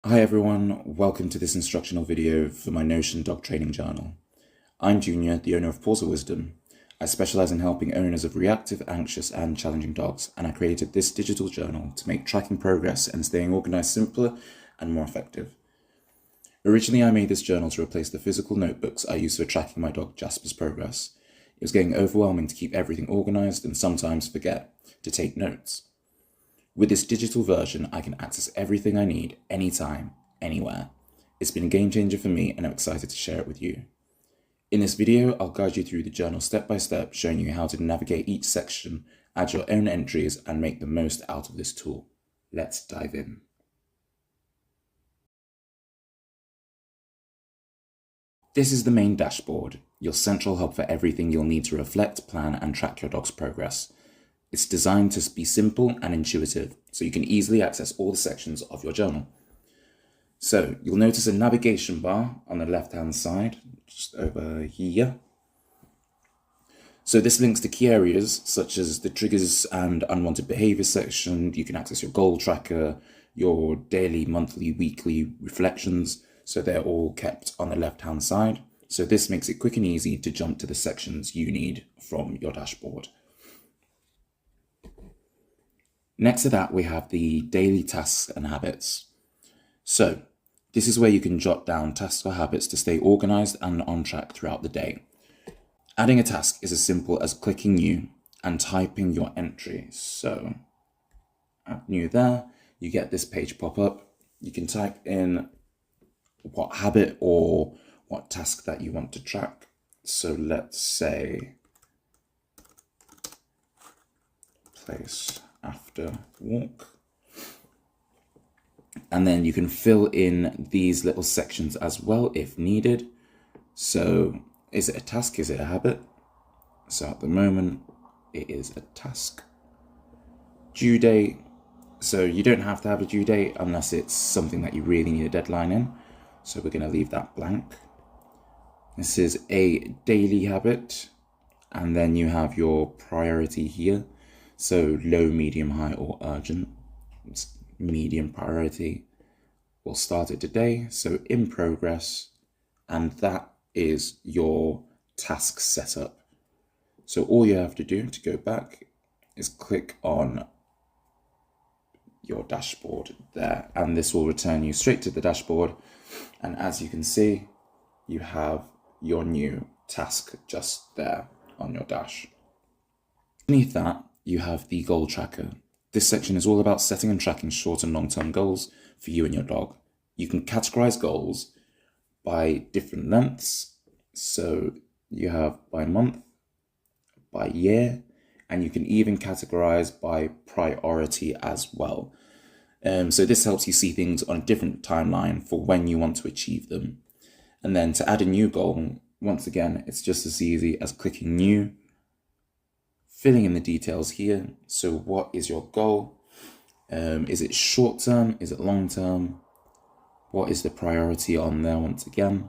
Hi everyone, welcome to this instructional video for my Notion dog training journal. I'm Junior, the owner of Paws, Wisdom. I specialize in helping owners of reactive, anxious and challenging dogs, and I created this digital journal to make tracking progress and staying organized simpler and more effective. Originally, I made this journal to replace the physical notebooks I used for tracking my dog Jasper's progress. It was getting overwhelming to keep everything organized and sometimes forget to take notes. With this digital version, I can access everything I need, anytime, anywhere. It's been a game changer for me and I'm excited to share it with you. In this video, I'll guide you through the journal step by step, showing you how to navigate each section, add your own entries, and make the most out of this tool. Let's dive in. This is the main dashboard, your central hub for everything you'll need to reflect, plan, and track your dog's progress. It's designed to be simple and intuitive, so you can easily access all the sections of your journal. So you'll notice a navigation bar on the left-hand side, just over here. So this links to key areas such as the triggers and unwanted behavior section. You can access your goal tracker, your daily, monthly, weekly reflections. So they're all kept on the left-hand side. So this makes it quick and easy to jump to the sections you need from your dashboard. Next to that, we have the daily tasks and habits. So this is where you can jot down tasks or habits to stay organized and on track throughout the day. Adding a task is as simple as clicking new and typing your entry. So add new there, you get this page pop up. You can type in what habit or what task that you want to track. So let's say place after walk. And then you can fill in these little sections as well if needed. So is it a task? Is it a habit? So at the moment it is a task. Due date. So you don't have to have a due date unless it's something that you really need a deadline in. So we're going to leave that blank. This is a daily habit. And then you have your priority here. So low, medium, high, or urgent. It's medium priority. We'll start it today. So in progress. And that is your task setup. So all you have to do to go back is click on your dashboard there. And this will return you straight to the dashboard. And as you can see, you have your new task just there on your dash. Beneath that, you have the goal tracker. This section is all about setting and tracking short and long-term goals for you and your dog. You can categorize goals by different lengths. So you have by month, by year, and you can even categorize by priority as well. So this helps you see things on a different timeline for when you want to achieve them. And then to add a new goal, once again, it's just as easy as clicking new, filling in the details here. So what is your goal? Is it short term? Is it long term? What is the priority on there once again?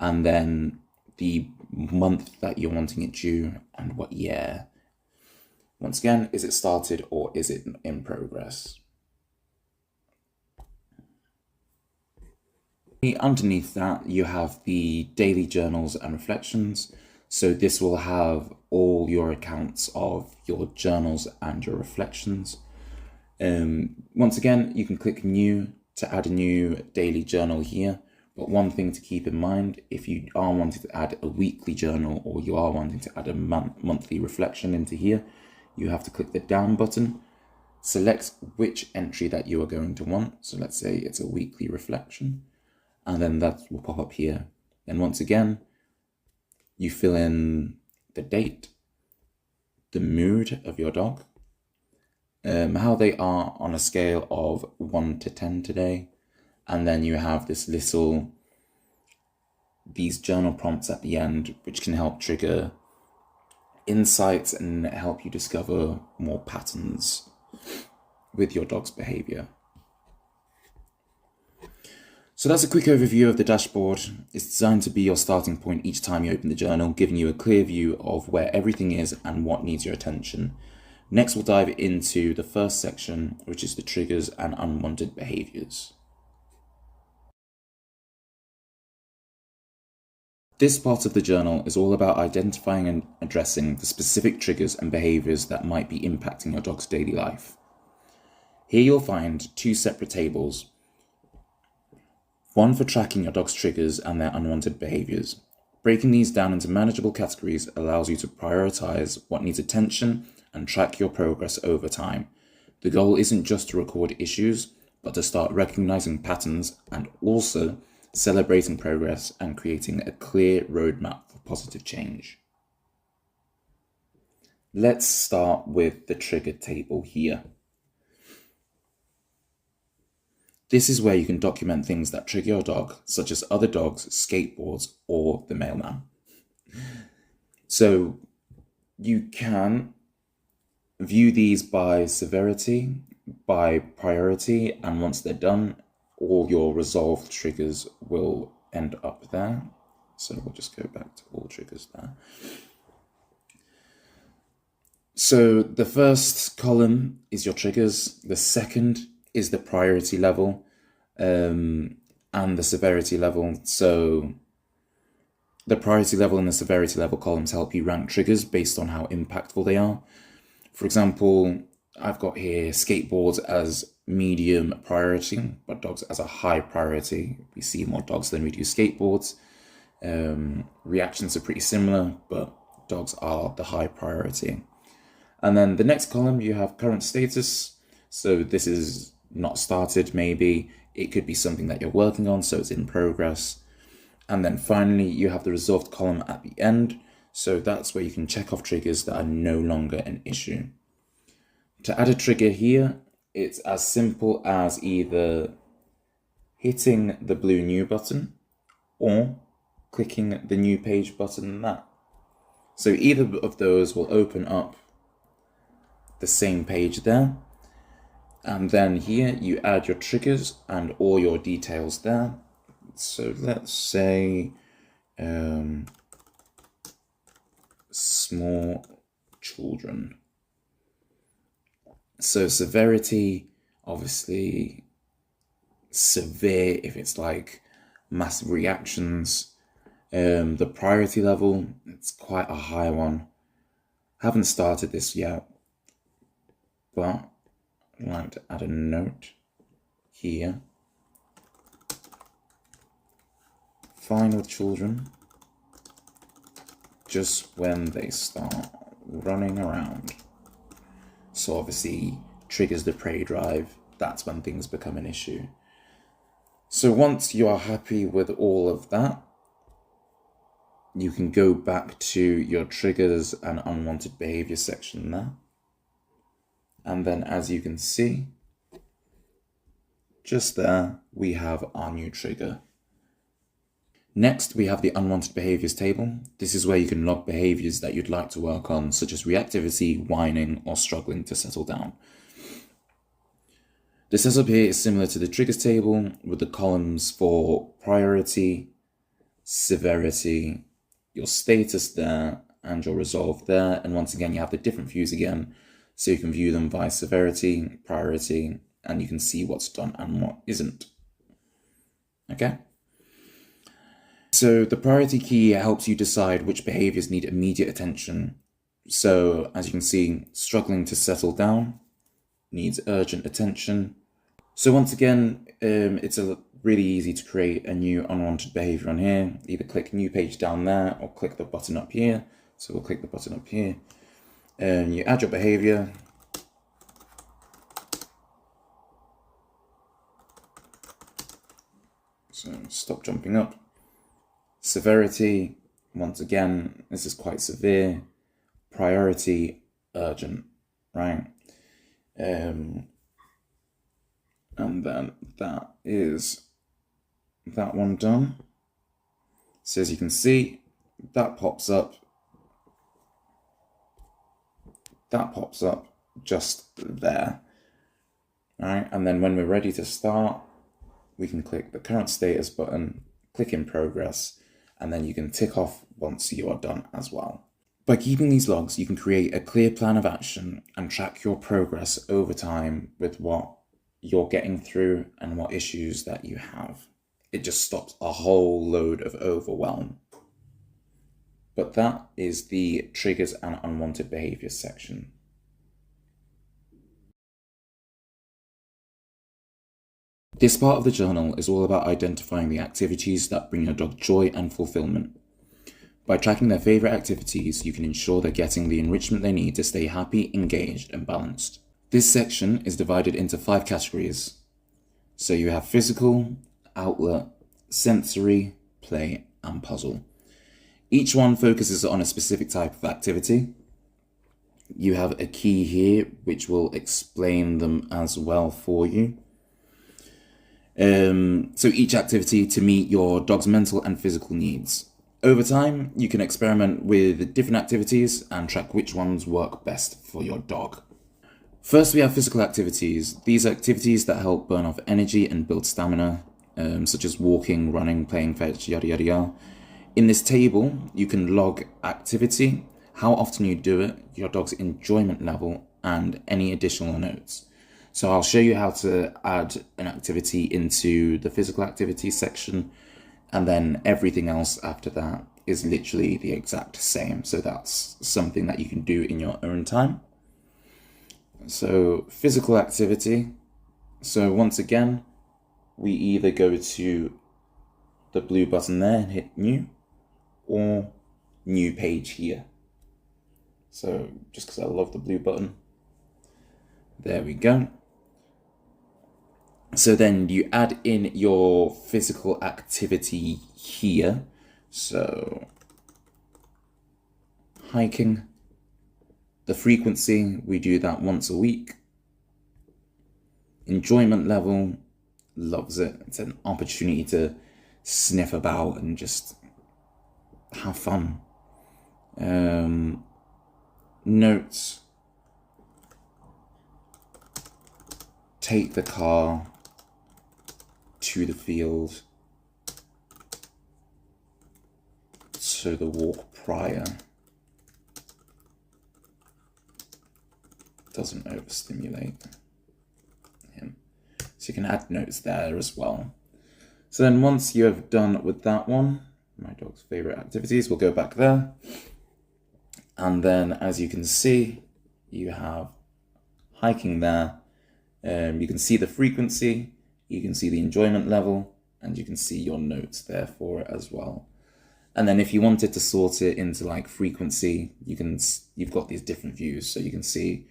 And then the month that you're wanting it due and what year. Once again, is it started or is it in progress? Underneath that, you have the daily journals and reflections. So this will have all your accounts of your journals and your reflections. Once again, you can click new to add a new daily journal here. But one thing to keep in mind, if you are wanting to add a weekly journal or you are wanting to add a monthly reflection into here, you have to click the down button, select which entry that you are going to want. So let's say it's a weekly reflection, and then that will pop up here. And once again, you fill in the date, the mood of your dog, how they are on a scale of 1 to 10 today. And then you have these journal prompts at the end, which can help trigger insights and help you discover more patterns with your dog's behavior. So that's a quick overview of the dashboard. It's designed to be your starting point each time you open the journal, giving you a clear view of where everything is and what needs your attention. Next, we'll dive into the first section, which is the triggers and unwanted behaviors. This part of the journal is all about identifying and addressing the specific triggers and behaviours that might be impacting your dog's daily life. Here you'll find two separate tables, one for tracking your dog's triggers and their unwanted behaviours. Breaking these down into manageable categories allows you to prioritise what needs attention and track your progress over time. The goal isn't just to record issues, but to start recognising patterns and also celebrating progress and creating a clear roadmap for positive change. Let's start with the trigger table here. This is where you can document things that trigger your dog, such as other dogs, skateboards, or the mailman. So you can view these by severity, by priority, and once they're done, all your resolved triggers will end up there. So we'll just go back to all triggers there. So the first column is your triggers, the second is the priority level and the severity level. So the priority level and the severity level columns help you rank triggers based on how impactful they are. For example, I've got here skateboards as medium priority, but dogs as a high priority. We see more dogs than we do skateboards. Reactions are pretty similar, but dogs are the high priority. And then the next column, you have current status. So this is not started, maybe. It could be something that you're working on, so it's in progress. And then finally, you have the resolved column at the end. So that's where you can check off triggers that are no longer an issue. To add a trigger here, it's as simple as either hitting the blue new button or clicking the new page button there. So either of those will open up the same page there. And then here you add your triggers and all your details there. So let's say small children. So severity, obviously severe if it's like massive reactions. The priority level, it's quite a high one. Haven't started this yet, but I'd like to add a note here. Fine with children just when they start running around. So obviously triggers the prey drive. That's when things become an issue. So once you are happy with all of that, you can go back to your triggers and unwanted behavior section there. And then as you can see, just there, we have our new trigger. Next, we have the unwanted behaviors table. This is where you can log behaviors that you'd like to work on, such as reactivity, whining, or struggling to settle down. The setup here is similar to the triggers table with the columns for priority, severity, your status there, and your resolve there. And once again, you have the different views again, so you can view them by severity, priority, and you can see what's done and what isn't. Okay? So the priority key helps you decide which behaviors need immediate attention. So as you can see, struggling to settle down needs urgent attention. So once again, it's really easy to create a new unwanted behavior on here. Either click new page down there or click the button up here. So we'll click the button up here. And you add your behavior. So stop jumping up. Severity, once again, this is quite severe. Priority, urgent, right? And then that is that one done. So as you can see, that pops up. That pops up just there, right? And then when we're ready to start, we can click the current status button, click in progress, and then you can tick off once you are done as well. By keeping these logs, you can create a clear plan of action and track your progress over time with what you're getting through and what issues that you have. It just stops a whole load of overwhelm. But that is the triggers and unwanted behaviors section. This part of the journal is all about identifying the activities that bring your dog joy and fulfillment. By tracking their favorite activities, you can ensure they're getting the enrichment they need to stay happy, engaged, and balanced. This section is divided into 5 categories. So you have physical, outlet, sensory, play, and puzzle. Each one focuses on a specific type of activity. You have a key here which will explain them as well for you. So each activity to meet your dog's mental and physical needs. Over time, you can experiment with different activities and track which ones work best for your dog. First, we have physical activities. These are activities that help burn off energy and build stamina, such as walking, running, playing fetch, yada yada yada. In this table, you can log activity, how often you do it, your dog's enjoyment level, and any additional notes. So I'll show you how to add an activity into the physical activity section, and then everything else after that is literally the exact same. So that's something that you can do in your own time. So physical activity. So once again, we either go to the blue button there and hit new, or new page here. So just because I love the blue button. There we go. So then you add in your physical activity here. So hiking, the frequency, we do that once a week. Enjoyment level, loves it. It's an opportunity to sniff about and just have fun. Notes, take the car to the field. So the walk prior doesn't overstimulate him. So you can add notes there as well. So then once you have done with that one, my dog's favorite activities, we'll go back there. And then as you can see, you have hiking there. You can see the frequency, you can see the enjoyment level, and you can see your notes there for it as well. And then if you wanted to sort it into like frequency, you've got these different views. So you can see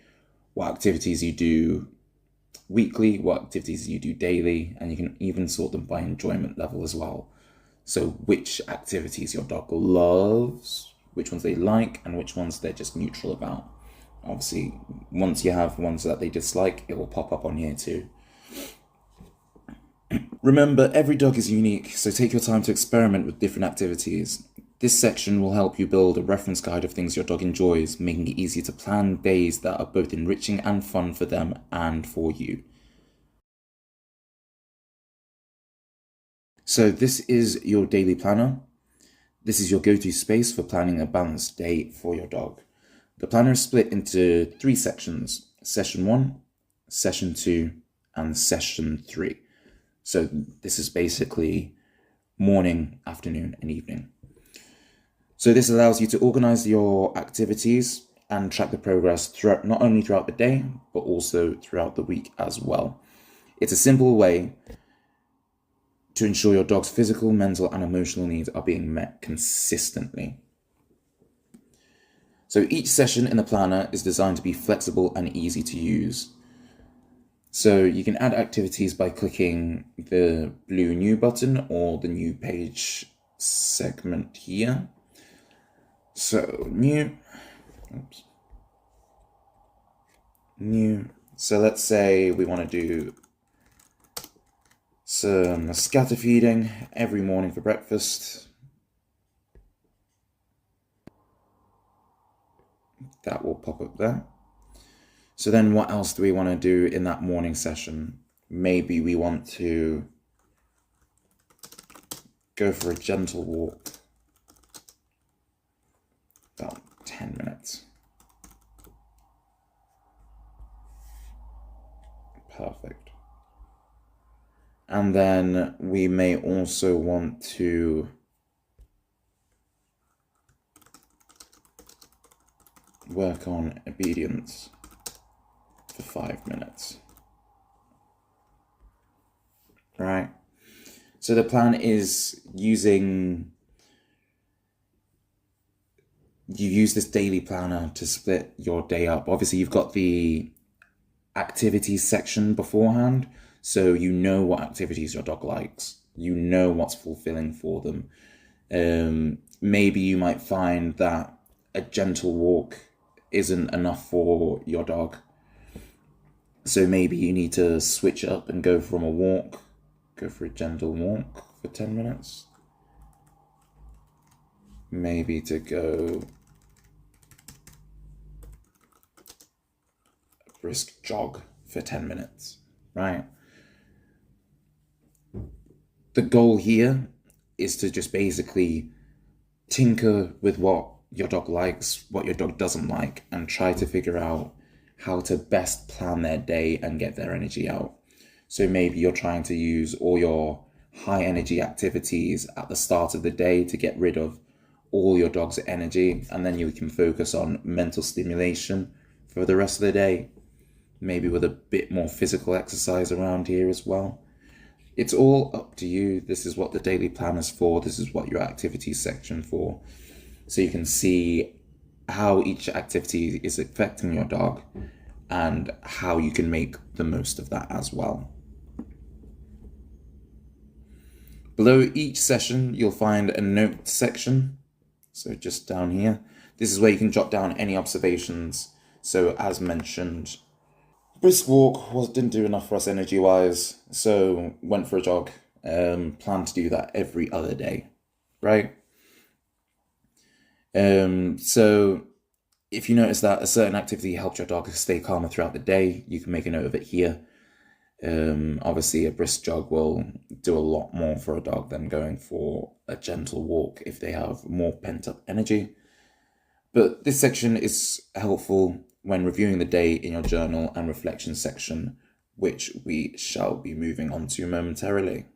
what activities you do weekly, what activities you do daily, and you can even sort them by enjoyment level as well. So which activities your dog loves, which ones they like, and which ones they're just neutral about. Obviously, once you have ones that they dislike, it will pop up on here too. Remember, every dog is unique, so take your time to experiment with different activities. This section will help you build a reference guide of things your dog enjoys, making it easier to plan days that are both enriching and fun for them and for you. So this is your daily planner. This is your go-to space for planning a balanced day for your dog. The planner is split into 3 sections: session 1, session 2, and session 3. So this is basically morning, afternoon, and evening. So this allows you to organize your activities and track the progress throughout, not only throughout the day, but also throughout the week as well. It's a simple way to ensure your dog's physical, mental, and emotional needs are being met consistently. So each session in the planner is designed to be flexible and easy to use. So you can add activities by clicking the blue new button or the new page segment here. So new. So let's say we want to do some scatter feeding every morning for breakfast. That will pop up there. So then what else do we want to do in that morning session? Maybe we want to go for a gentle walk, about 10 minutes. Perfect. And then we may also want to work on obedience for 5 minutes. Right. So the plan is you use this daily planner to split your day up. Obviously, you've got the activities section beforehand, so you know what activities your dog likes. You know what's fulfilling for them. Maybe you might find that a gentle walk isn't enough for your dog. So maybe you need to switch up and go for a gentle walk for 10 minutes. Maybe to go a brisk jog for 10 minutes, right? The goal here is to just basically tinker with what your dog likes, what your dog doesn't like, and try to figure out how to best plan their day and get their energy out. So maybe you're trying to use all your high energy activities at the start of the day to get rid of all your dog's energy, and then you can focus on mental stimulation for the rest of the day, maybe with a bit more physical exercise around here as well. It's all up to you. This is what the daily plan is for. This is what your activities section for. So you can see how each activity is affecting your dog and how you can make the most of that as well. Below each session, you'll find a note section. So just down here, this is where you can jot down any observations. So as mentioned, brisk walk didn't do enough for us energy-wise, so went for a jog. Plan to do that every other day, right? So if you notice that a certain activity helped your dog stay calmer throughout the day, you can make a note of it here. Obviously, a brisk jog will do a lot more for a dog than going for a gentle walk if they have more pent-up energy. But this section is helpful when reviewing the day in your journal and reflection section, which we shall be moving on to momentarily.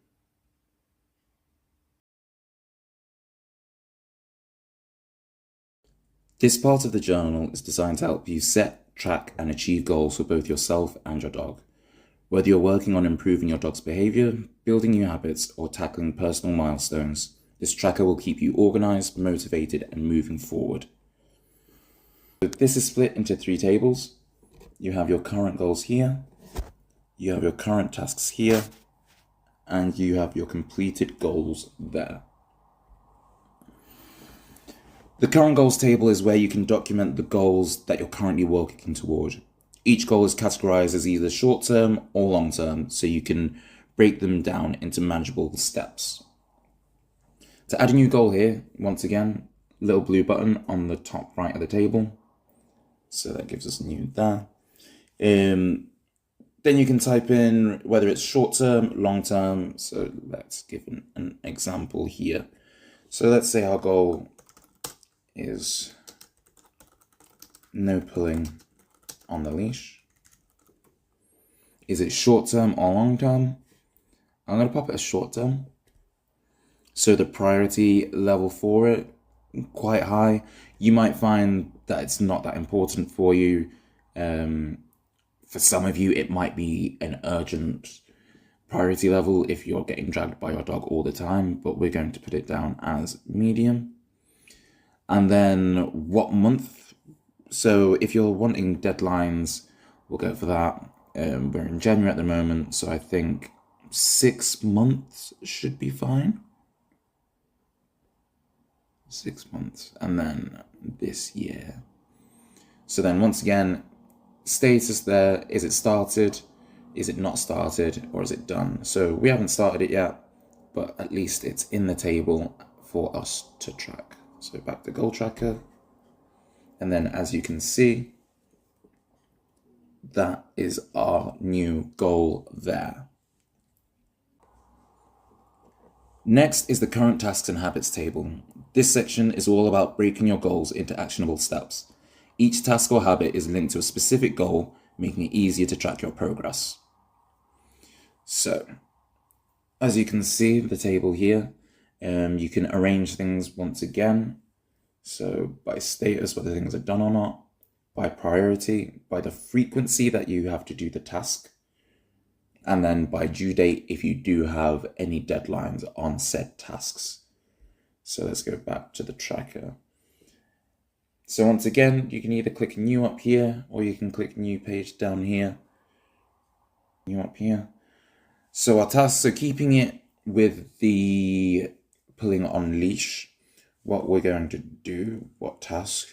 This part of the journal is designed to help you set, track, and achieve goals for both yourself and your dog. Whether you're working on improving your dog's behavior, building new habits, or tackling personal milestones, this tracker will keep you organized, motivated, and moving forward. This is split into 3 tables. You have your current goals here, you have your current tasks here, and you have your completed goals there. The current goals table is where you can document the goals that you're currently working toward. Each goal is categorized as either short-term or long-term, so you can break them down into manageable steps. To add a new goal here, once again, little blue button on the top right of the table. So that gives us new there. Then you can type in whether it's short-term, long-term. So let's give an example here. So let's say our goal is no pulling on the leash. Is it short-term or long-term? I'm going to pop it as short-term. So the priority level for it, quite high. You might find that it's not that important for you. For some of you, it might be an urgent priority level if you're getting dragged by your dog all the time, but we're going to put it down as medium. And then what month? So if you're wanting deadlines, we'll go for that. We're in January at the moment, so I think 6 months should be fine. 6 months, and then this year. So then once again, status there, is it started, is it not started, or is it done? So we haven't started it yet, but at least it's in the table for us to track. So back to goal tracker, and then as you can see, that is our new goal there. Next is the current tasks and habits table. This section is all about breaking your goals into actionable steps. Each task or habit is linked to a specific goal, making it easier to track your progress. So, as you can see, the table here, you can arrange things once again. So by status, whether things are done or not. by priority, by the frequency that you have to do the task, and then by due date if you do have any deadlines on said tasks. So let's go back to the tracker. So once again, you can either click new up here, or you can click new page down here, new up here. So our tasks, so keeping it with the pulling on leash, what we're going to do, what task,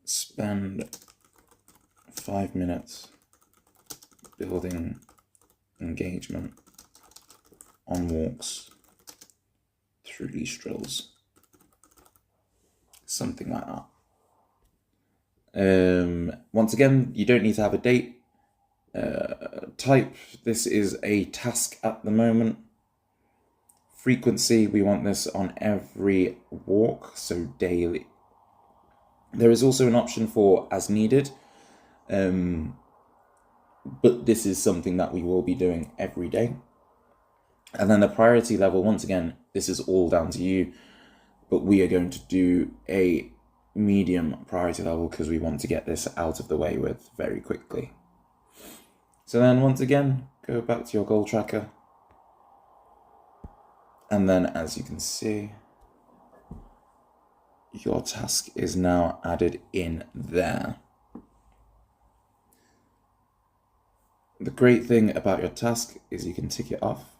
spend 5 minutes building engagement on walks through leash drills. Something like that. Once again, you don't need to have a date. Type, this is a task at the moment. Frequency, we want this on every walk, so daily. There is also an option for as needed, but this is something that we will be doing every day. And then the priority level, once again, this is all down to you, but we are going to do a medium priority level because we want to get this out of the way with very quickly. So then once again, go back to your goal tracker. And then as you can see, your task is now added in there. The great thing about your task is you can tick it off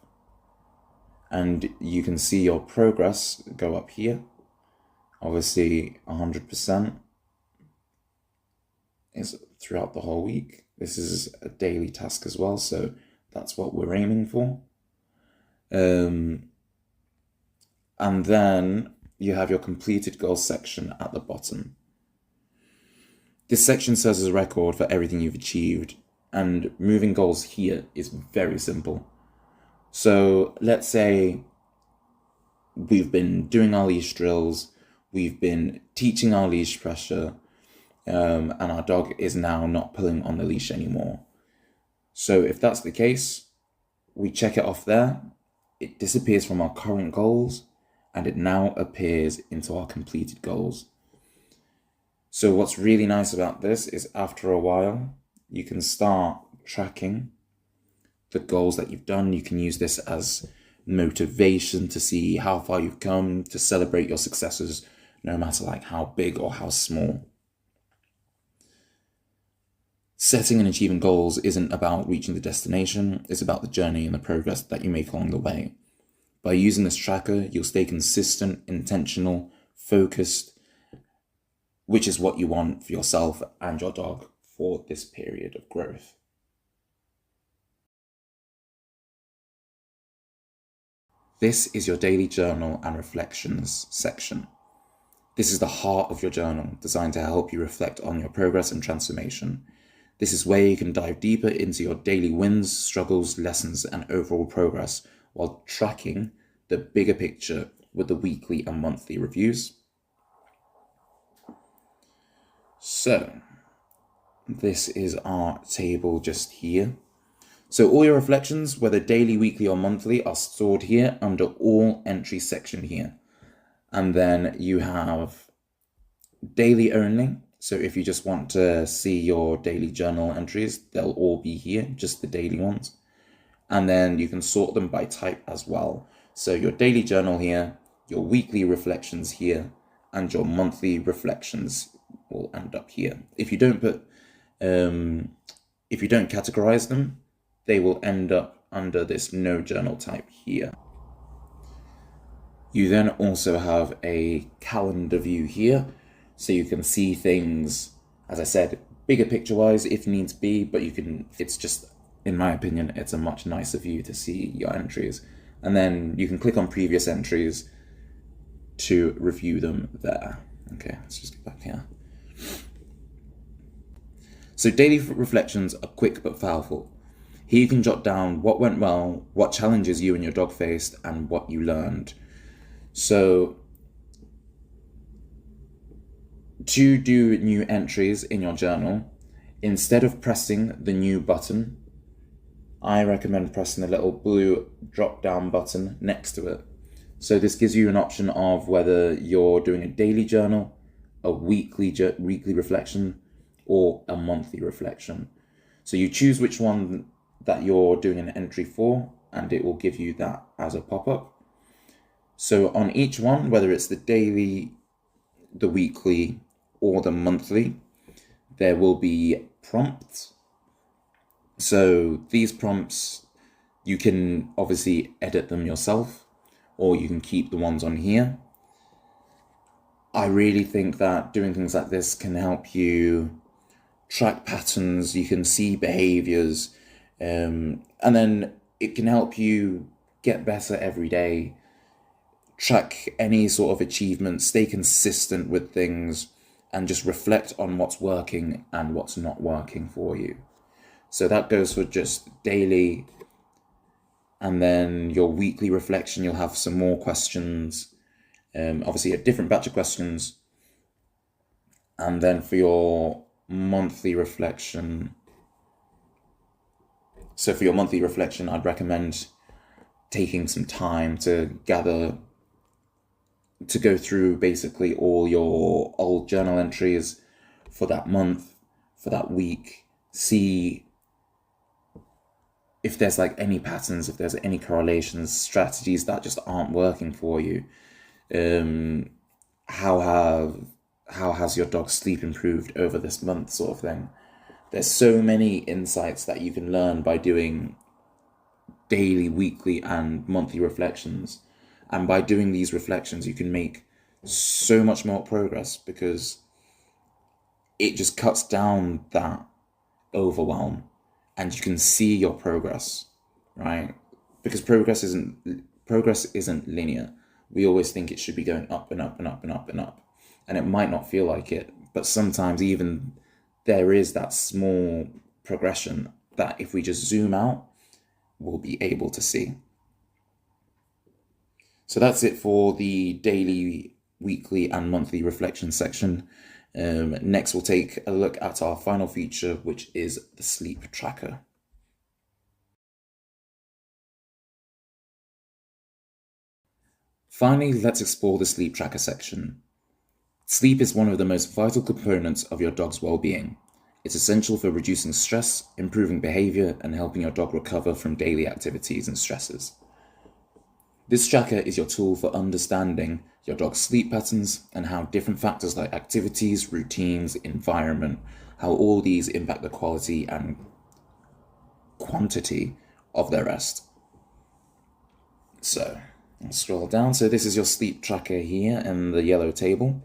and you can see your progress go up here. Obviously 100% is throughout the whole week. This is a daily task as well, so that's what we're aiming for. And then you have your completed goals section at the bottom. This section serves as a record for everything you've achieved, and moving goals here is very simple. So let's say we've been doing our leash drills, we've been teaching our leash pressure, and our dog is now not pulling on the leash anymore. So if that's the case, we check it off there, it disappears from our current goals, and it now appears into our completed goals. So what's really nice about this is after a while, you can start tracking the goals that you've done. You can use this as motivation to see how far you've come, to celebrate your successes, no matter like how big or how small. Setting and achieving goals isn't about reaching the destination, it's about the journey and the progress that you make along the way. By using this tracker, you'll stay consistent, intentional, focused, which is what you want for yourself and your dog for this period of growth. This is your daily journal and reflections section. This is the heart of your journal, designed to help you reflect on your progress and transformation. This is where you can dive deeper into your daily wins, struggles, lessons, and overall progress, while tracking the bigger picture with the weekly and monthly reviews. So, this is our table just here. So all your reflections, whether daily, weekly, or monthly, are stored here under all entry section here. And then you have daily only. So if you just want to see your daily journal entries, they'll all be here, just the daily ones. And then you can sort them by type as well. So your daily journal here, your weekly reflections here, and your monthly reflections will end up here. If you don't categorize them, they will end up under this no journal type here. You then also have a calendar view here, so you can see things, as I said, bigger picture wise if needs be, but it's just, in my opinion, it's a much nicer view to see your entries. And then you can click on previous entries to review them there. Okay, let's just get back here. So daily reflections are quick but powerful. Here you can jot down what went well, what challenges you and your dog faced, and what you learned. So to do new entries in your journal, instead of pressing the new button, I recommend pressing the little blue drop down button next to it. So this gives you an option of whether you're doing a daily journal, a weekly reflection or a monthly reflection. So you choose which one that you're doing an entry for, and it will give you that as a pop-up. So on each one, whether it's the daily, the weekly, or the monthly, there will be prompts. So these prompts, you can obviously edit them yourself, or you can keep the ones on here. I really think that doing things like this can help you track patterns, you can see behaviors, and then it can help you get better every day, track any sort of achievements, stay consistent with things, and just reflect on what's working and what's not working for you. So that goes for just daily, and then your weekly reflection, you'll have some more questions, obviously a different batch of questions. And then for your monthly reflection, I'd recommend taking some time to go through basically all your old journal entries for that month, for that week, see if there's like any patterns, if there's any correlations, strategies that just aren't working for you. How has your dog's sleep improved over this month, sort of thing. There's so many insights that you can learn by doing daily, weekly, and monthly reflections. And by doing these reflections, you can make so much more progress, because it just cuts down that overwhelm and you can see your progress, right? Because progress isn't linear. We always think it should be going up and up and up and up and up. And it might not feel like it, but sometimes even there is that small progression that if we just zoom out, we'll be able to see. So that's it for the daily, weekly, and monthly reflection section. Next, we'll take a look at our final feature, which is the sleep tracker. Finally, let's explore the sleep tracker section. Sleep is one of the most vital components of your dog's well-being. It's essential for reducing stress, improving behavior, and helping your dog recover from daily activities and stresses. This tracker is your tool for understanding your dog's sleep patterns and how different factors like activities, routines, environment, how all these impact the quality and quantity of their rest. So, I'll scroll down. So this is your sleep tracker here in the yellow table.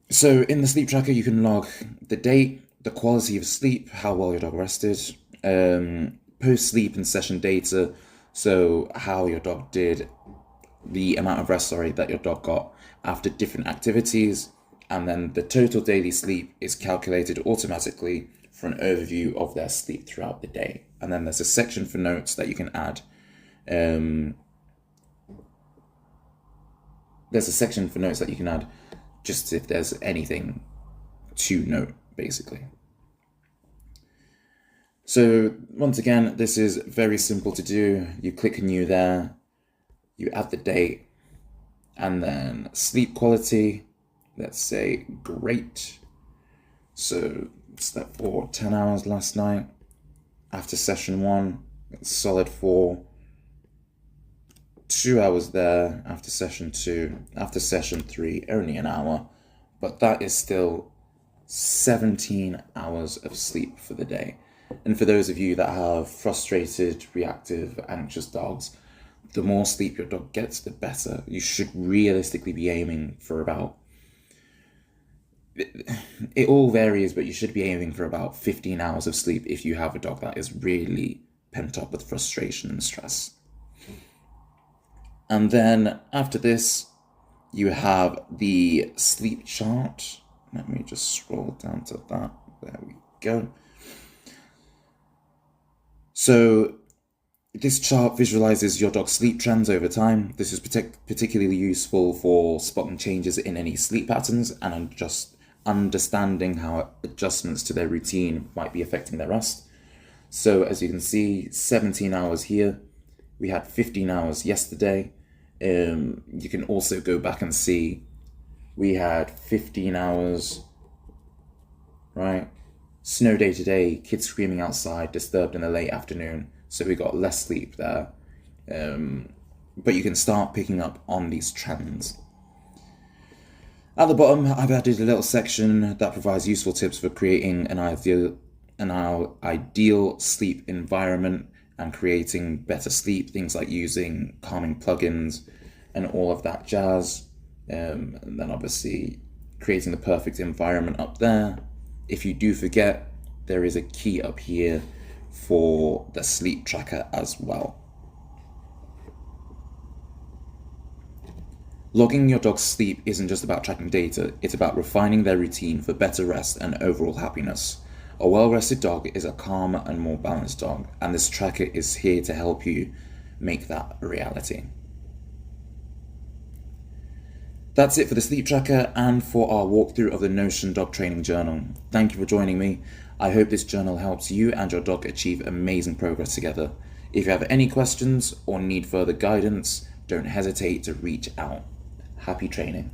So in the sleep tracker, you can log the date, the quality of sleep, how well your dog rested, post-sleep and session data, so how your dog did, the amount of rest, that your dog got after different activities, and then the total daily sleep is calculated automatically for an overview of their sleep throughout the day. And then there's a section for notes that you can add. Just if there's anything to note, basically. So once again, this is very simple to do. You click new there, you add the date, and then sleep quality, let's say great. So slept for 10 hours last night. After session 1, solid 4. 2 hours there after session 2. After session 3, only an hour. But that is still 17 hours of sleep for the day. And for those of you that have frustrated, reactive, anxious dogs, the more sleep your dog gets, the better. You should realistically be aiming for about, it all varies, but you should be aiming for about 15 hours of sleep if you have a dog that is really pent up with frustration and stress. And then after this, you have the sleep chart. Let me just scroll down to that. There we go. So this chart visualizes your dog's sleep trends over time. This is particularly useful for spotting changes in any sleep patterns and just understanding how adjustments to their routine might be affecting their rest. So as you can see, 17 hours here. We had 15 hours yesterday. You can also go back and see we had 15 hours, right? Snow day today, kids screaming outside, disturbed in the late afternoon, so we got less sleep there. But you can start picking up on these trends. At the bottom, I've added a little section that provides useful tips for creating an ideal sleep environment and creating better sleep, things like using calming plugins and all of that jazz. And then obviously creating the perfect environment up there. If you do forget, there is a key up here for the sleep tracker as well. Logging your dog's sleep isn't just about tracking data, it's about refining their routine for better rest and overall happiness. A well-rested dog is a calmer and more balanced dog, and this tracker is here to help you make that a reality. That's it for the sleep tracker and for our walkthrough of the Notion Dog Training Journal. Thank you for joining me. I hope this journal helps you and your dog achieve amazing progress together. If you have any questions or need further guidance, don't hesitate to reach out. Happy training.